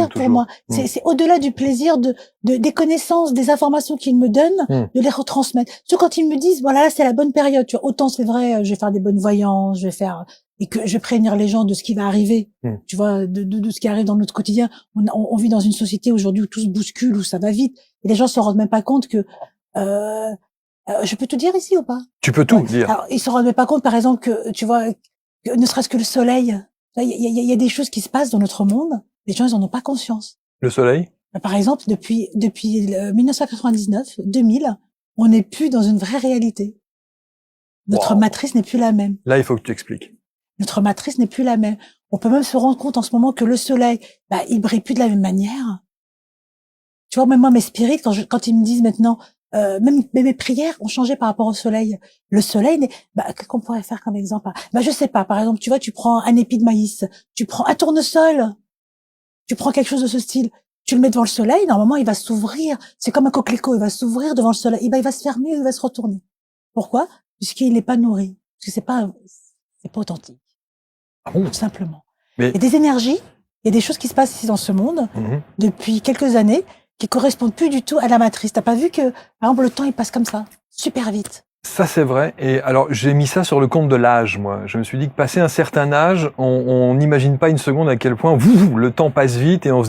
pour toujours. moi. C'est au-delà du plaisir des connaissances, des informations qu'ils me donnent, de les retransmettre. Parce que quand ils me disent, voilà, là, c'est la bonne période, tu vois, autant c'est vrai, je vais faire des bonnes voyances, et que je vais prévenir les gens de ce qui va arriver, tu vois, de ce qui arrive dans notre quotidien. On vit dans une société aujourd'hui où tout se bouscule, où ça va vite, et les gens se rendent même pas compte que, je peux tout dire ici ou pas? Tu peux tout dire. Alors, ils se rendent même pas compte, par exemple, que, tu vois, que ne serait-ce que le soleil, il y a des choses qui se passent dans notre monde, les gens, ils en ont pas conscience. Le soleil? Par exemple, depuis 1999, 2000, on n'est plus dans une vraie réalité. Notre matrice n'est plus la même. Là, il faut que tu expliques. Notre matrice n'est plus la même. On peut même se rendre compte en ce moment que le soleil, il brille plus de la même manière. Tu vois, même moi, mes spirites, quand ils me disent maintenant, même mes prières ont changé par rapport au soleil. Le soleil, qu'est-ce qu'on pourrait faire comme exemple? Je sais pas. Par exemple, tu vois, tu prends un épi de maïs, tu prends un tournesol, tu prends quelque chose de ce style, tu le mets devant le soleil, normalement, il va s'ouvrir. C'est comme un coquelicot, il va s'ouvrir devant le soleil. Il va se fermer, il va se retourner. Pourquoi? Puisqu'il n'est pas nourri. Parce que c'est pas authentique. Ah bon? Tout simplement. Mais... Il y a des énergies, il y a des choses qui se passent ici dans ce monde, depuis quelques années, qui correspondent plus du tout à la matrice. T'as pas vu que, par exemple, le temps, il passe comme ça, super vite. Ça, c'est vrai. Et alors, j'ai mis ça sur le compte de l'âge, moi. Je me suis dit que passé un certain âge, on n'imagine pas une seconde à quel point le temps passe vite et on se